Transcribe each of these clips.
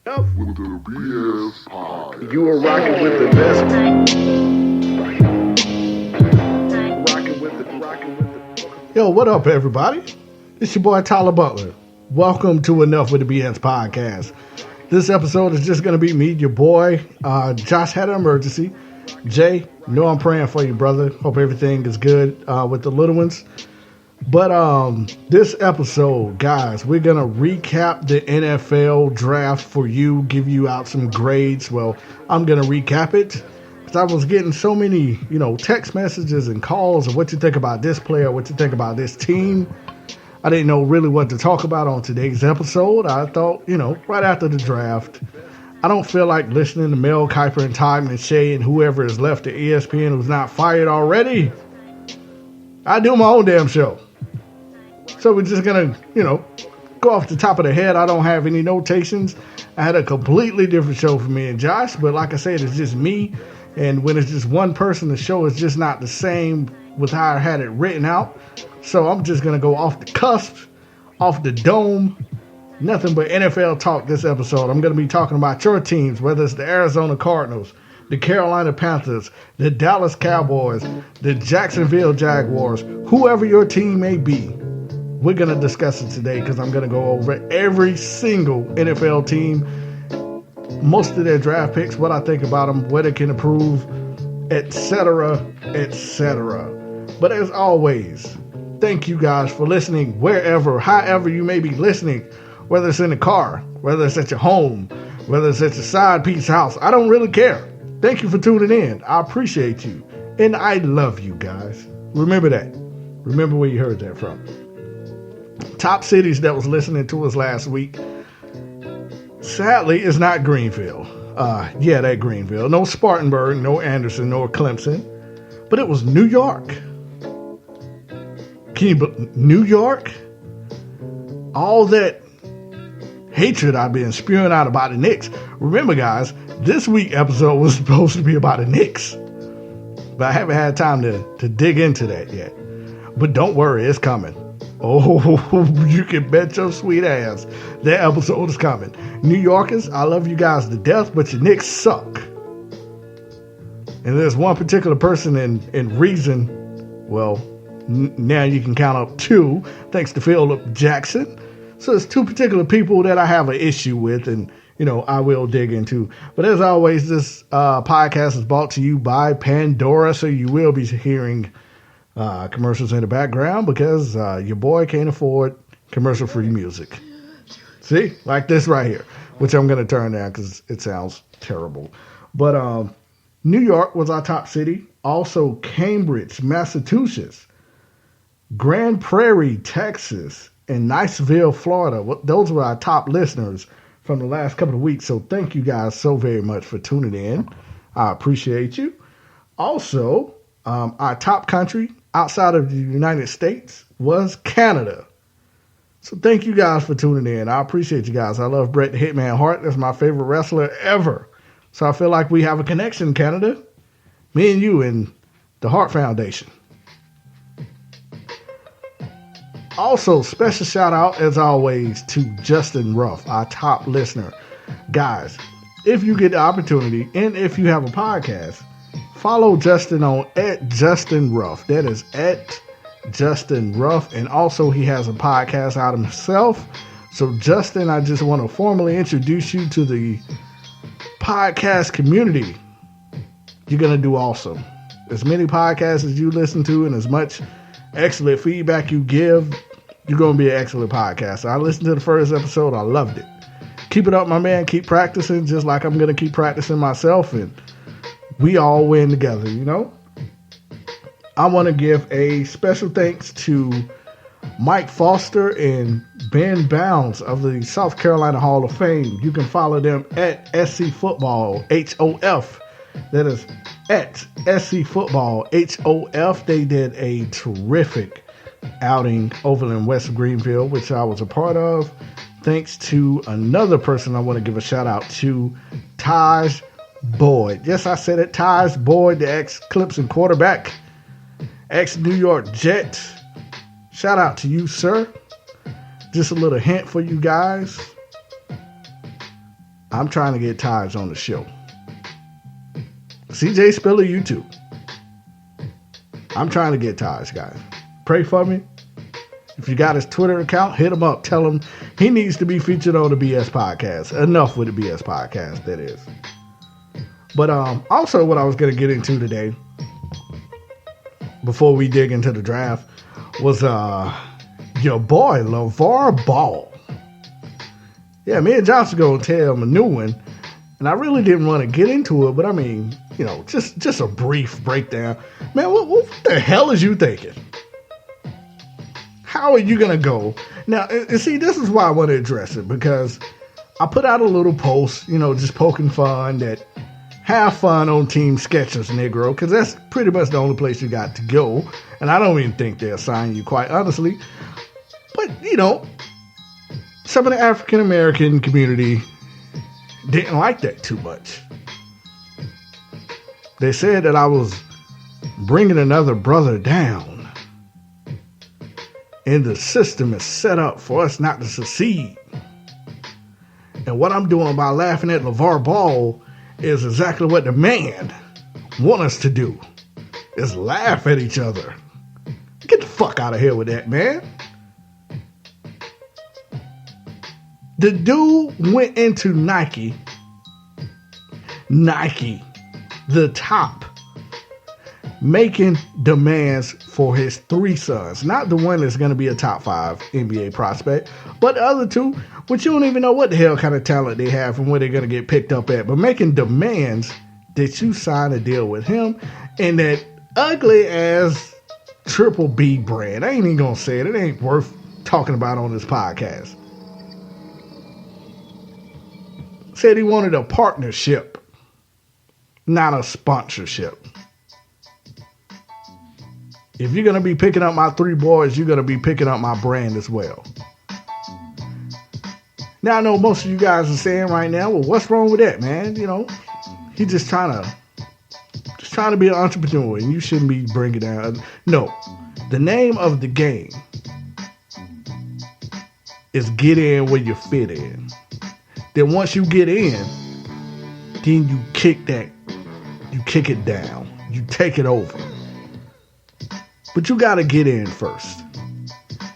with the BS Podcast. You are rocking with the best. Yo, what up, everybody? It's your boy Tyler Butler. Welcome to Enough with the BS Podcast. This episode is just going to be me, your boy. Josh had an emergency. Jay, know I'm praying for you, brother. Hope everything is good with the little ones. But this episode, guys, we're going to recap the NFL draft for you, give you out some grades. Well, I'm going to recap it because I was getting so many, text messages and calls of what you think about this player, what you think about this team. I didn't know really what to talk about on today's episode. I thought, right after the draft, I don't feel like listening to Mel Kiper and Todd McShay and whoever is left at ESPN who's not fired already. I do my own damn show. So we're just going to, go off the top of the head. I don't have any notations. I had a completely different show for me and Josh. But like I said, it's just me. And when it's just one person, the show is just not the same with how I had it written out. So I'm just going to go off the cusp, off the dome. Nothing but NFL talk this episode. I'm going to be talking about your teams, whether it's the Arizona Cardinals, the Carolina Panthers, the Dallas Cowboys, the Jacksonville Jaguars, whoever your team may be. We're going to discuss it today because I'm going to go over every single NFL team, most of their draft picks, what I think about them, what they can improve, etc., etc. But as always, thank you guys for listening wherever, however you may be listening, whether it's in the car, whether it's at your home, whether it's at your side piece house. I don't really care. Thank you for tuning in. I appreciate you. And I love you guys. Remember that. Remember where you heard that from. Top cities that was listening to us last week. Sadly, it's not Greenville. That Greenville. No Spartanburg, no Anderson, no Clemson. But it was New York. New York? All that hatred I've been spewing out about the Knicks. Remember, guys, this week's episode was supposed to be about the Knicks. But I haven't had time to dig into that yet. But don't worry, it's coming. Oh, you can bet your sweet ass that episode is coming. New Yorkers, I love you guys to death, but your Knicks suck. And there's one particular person in Reason, well, now you can count up two, thanks to Philip Jackson. So there's two particular people that I have an issue with, and, I will dig into. But as always, this podcast is brought to you by Pandora, so you will be hearing commercials in the background because your boy can't afford commercial-free music. See? Like this right here, which I'm going to turn down because it sounds terrible. But New York was our top city. Also Cambridge, Massachusetts. Grand Prairie, Texas. And Niceville, Florida. Those were our top listeners from the last couple of weeks. So thank you guys so very much for tuning in. I appreciate you. Also, our top country outside of the United States was Canada. So thank you guys for tuning in. I appreciate you guys. I love Bret the Hitman Hart. That's my favorite wrestler ever. So I feel like we have a connection, Canada. Me and you and the Hart Foundation. Also, special shout out, as always, to Justin Ruff, our top listener. Guys, if you get the opportunity and if you have a podcast, follow Justin on @JustinRuff. That is @JustinRuff. And also, he has a podcast out himself. So, Justin, I just want to formally introduce you to the podcast community. You're going to do awesome. As many podcasts as you listen to and as much excellent feedback you give, you're going to be an excellent podcaster. I listened to the first episode. I loved it. Keep it up, my man. Keep practicing just like I'm going to keep practicing myself, and we all win together, I want to give a special thanks to Mike Foster and Ben Bounds of the South Carolina Hall of Fame. You can follow them at SC Football HOF. That is at SC Football HOF. They did a terrific outing over in West Greenville, which I was a part of. Thanks to another person I want to give a shout out to, Taj Boyd. Yes, I said it. Taj Boyd, the ex-Clemson quarterback, ex-New York Jet. Shout out to you, sir. Just a little hint for you guys. I'm trying to get Taj on the show. CJ Spiller, you too. I'm trying to get Taj, guys. Pray for me. If you got his Twitter account, hit him up. Tell him he needs to be featured on the BS podcast. Enough with the BS podcast, that is. But also what I was going to get into today, before we dig into the draft, was your boy, LeVar Ball. Yeah, me and Josh are going to tell him a new one. And I really didn't want to get into it, but I mean, you know, just a brief breakdown. Man, what the hell is you thinking? How are you going to go? Now, and see, this is why I want to address it, because I put out a little post, you know, just poking fun that have fun on Team Skechers, Negro, because that's pretty much the only place you got to go. And I don't even think they'll sign you, quite honestly. But, you know, some of the African-American community didn't like that too much. They said that I was bringing another brother down. And the system is set up for us not to succeed. And what I'm doing by laughing at LeVar Ball is exactly what the man want us to do. Is laugh at each other. Get the fuck out of here with that, man. The dude went into Nike, the top, making demands for his three sons. Not the one that's going to be a top 5 NBA prospect, but the other two, which you don't even know what the hell kind of talent they have and where they're going to get picked up at, but making demands that you sign a deal with him and that ugly ass Triple B brand. I ain't even going to say it. It ain't worth talking about on this podcast. Said he wanted a partnership, not a sponsorship. If you're going to be picking up my 3 boys, you're going to be picking up my brand as well. Now, I know most of you guys are saying right now, well, what's wrong with that, man? You know, he's just trying to be an entrepreneur, and you shouldn't be bringing down. No, the name of the game is get in where you fit in. Then once you get in, then you kick it down, you take it over. But you got to get in first.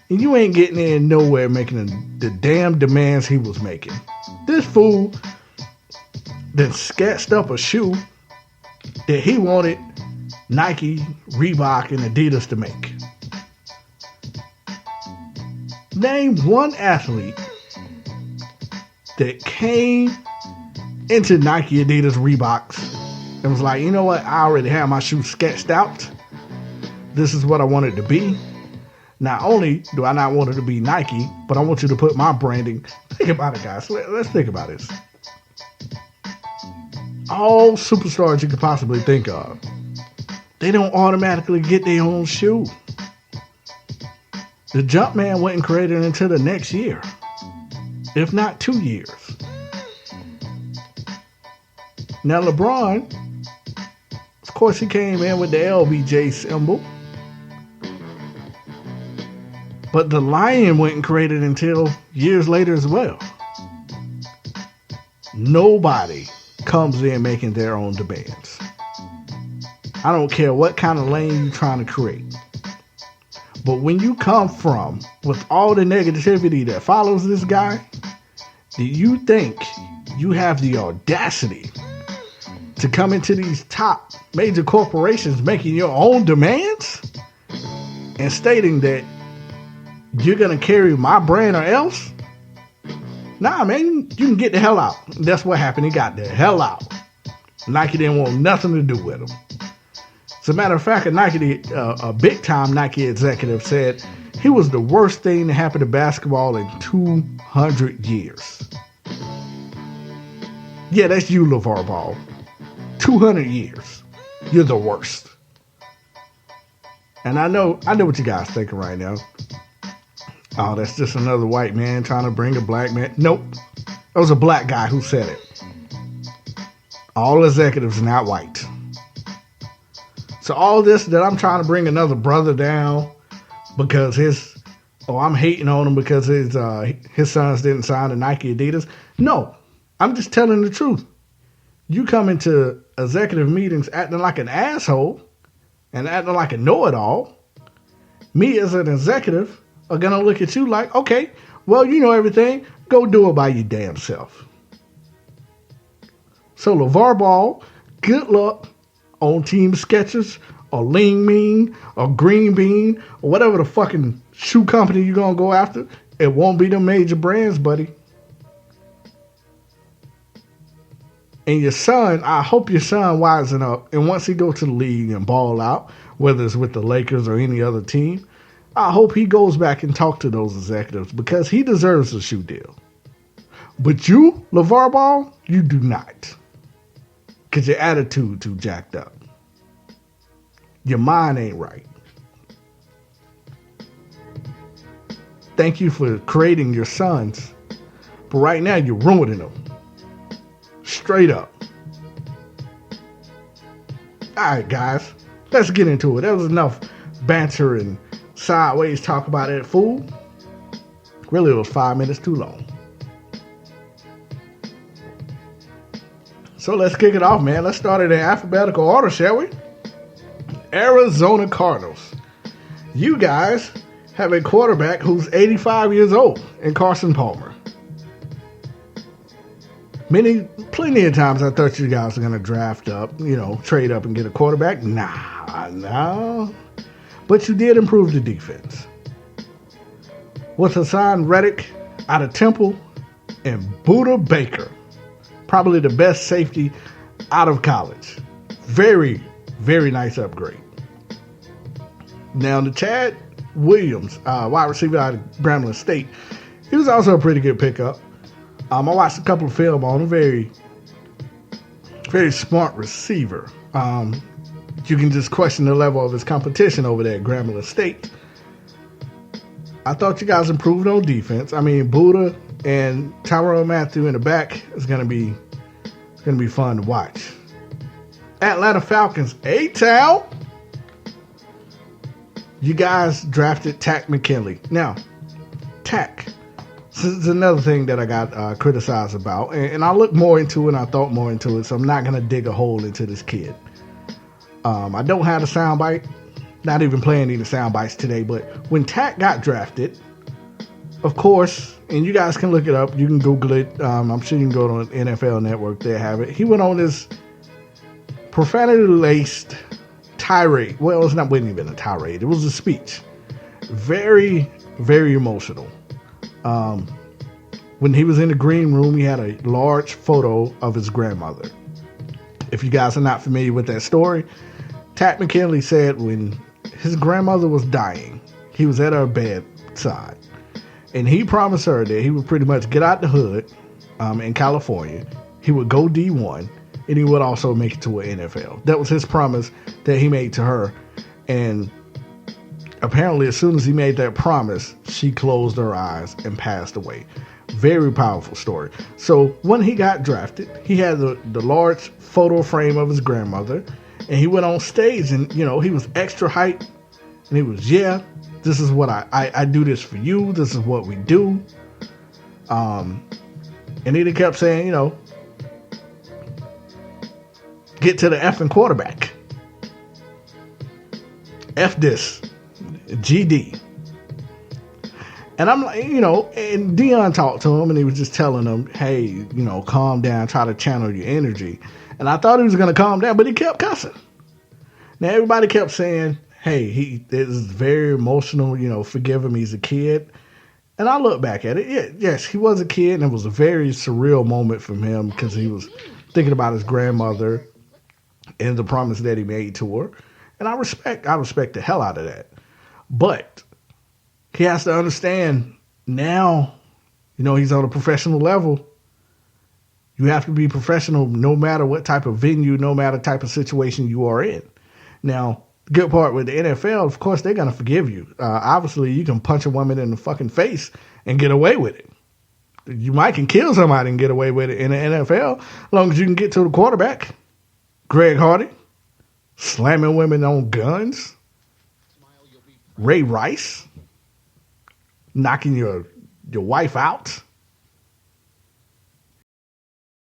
And you ain't getting in nowhere making the damn demands he was making. This fool then sketched up a shoe that he wanted Nike, Reebok, and Adidas to make. Name one athlete that came into Nike, Adidas, Reeboks and was like, you know what? I already have my shoe sketched out. This is what I want it to be. Not only do I not want it to be Nike, but I want you to put my branding. Think about it, guys. Let's think about this. All superstars you could possibly think of, they don't automatically get their own shoe. The Jumpman wasn't created until the next year, if not 2 years. Now LeBron, of course, he came in with the LBJ symbol. But the Lion wasn't created until years later as well. Nobody comes in making their own demands. I don't care what kind of lane you're trying to create. But when you come from, with all the negativity that follows this guy, do you think you have the audacity to come into these top major corporations making your own demands and stating that you're going to carry my brand or else? Nah, man, you can get the hell out. That's what happened. He got the hell out. Nike didn't want nothing to do with him. As a matter of fact, a big-time Nike executive said he was the worst thing to happen to basketball in 200 years. Yeah, that's you, LeVar Ball. 200 years. You're the worst. And I know what you guys thinking right now. Oh, that's just another white man trying to bring a black man. Nope. That was a black guy who said it. All executives not white. So all this that I'm trying to bring another brother down because I'm hating on him because his sons didn't sign to Nike, Adidas. No, I'm just telling the truth. You come into executive meetings acting like an asshole and acting like a know-it-all. Me as an executive are going to look at you like, okay, well, you know everything. Go do it by your damn self. So LeVar Ball, good luck on Team Skechers or Lean Mean or Green Bean or whatever the fucking shoe company you're going to go after. It won't be the major brands, buddy. And your son, I hope your son wisen up. And once he goes to the league and ball out, whether it's with the Lakers or any other team, I hope he goes back and talk to those executives because he deserves a shoe deal. But you, LeVar Ball, you do not. Because your attitude too jacked up. Your mind ain't right. Thank you for creating your sons. But right now, you're ruining them. Straight up. Alright, guys. Let's get into it. That was enough banter and sideways talk about that fool. Really, it was 5 minutes too long. So let's kick it off, man. Let's start it in alphabetical order, shall we? Arizona Cardinals. You guys have a quarterback who's 85 years old in Carson Palmer. Plenty of times I thought you guys were going to draft up, trade up and get a quarterback. No. But you did improve the defense. With Hassan Reddick out of Temple and Budda Baker, probably the best safety out of college. Very, very nice upgrade. Now, the Chad Williams, wide receiver out of Grambling State, he was also a pretty good pickup. I watched a couple of film on him. Very, very smart receiver. You can just question the level of his competition over there at Grambling State. I thought you guys improved on defense. I mean, Budda and Tyrann Mathieu in the back is going to be fun to watch. Atlanta Falcons, A-Town. You guys drafted Takk McKinley. Now, Takk. This is another thing that I got criticized about. And I looked more into it and I thought more into it, so I'm not going to dig a hole into this kid. I don't have a soundbite. Not even playing any sound bites today, but when Takk got drafted, of course, and you guys can look it up, you can Google it. I'm sure you can go on NFL Network, they have it. He went on this profanity-laced tirade. Well, wasn't even a tirade. It was a speech. Very, very emotional. When he was in the green room, he had a large photo of his grandmother. If you guys are not familiar with that story, Takk McKinley said when his grandmother was dying, he was at her bedside, and he promised her that he would pretty much get out the hood in California. He would go D1, and he would also make it to an NFL. That was his promise that he made to her, and apparently as soon as he made that promise, she closed her eyes and passed away. Very powerful story. So when he got drafted, he had the large photo frame of his grandmother, and he went on stage and, he was extra hyped. And he was, this is what I do this for you. This is what we do. And then he kept saying, get to the effing quarterback. F this. GD. And I'm like, and Deion talked to him and he was just telling him, hey, calm down, try to channel your energy. And I thought he was going to calm down, but he kept cussing. Now, everybody kept saying, hey, he is very emotional, forgive him, he's a kid. And I look back at it, yes, he was a kid, and it was a very surreal moment for him because he was thinking about his grandmother and the promise that he made to her. And I respect the hell out of that. But he has to understand now, he's on a professional level. You have to be professional no matter what type of venue, no matter type of situation you are in. Now, the good part with the NFL, of course, they're going to forgive you. Obviously, you can punch a woman in the fucking face and get away with it. You might can kill somebody and get away with it in the NFL as long as you can get to the quarterback. Greg Hardy, slamming women on guns. Ray Rice, knocking your wife out.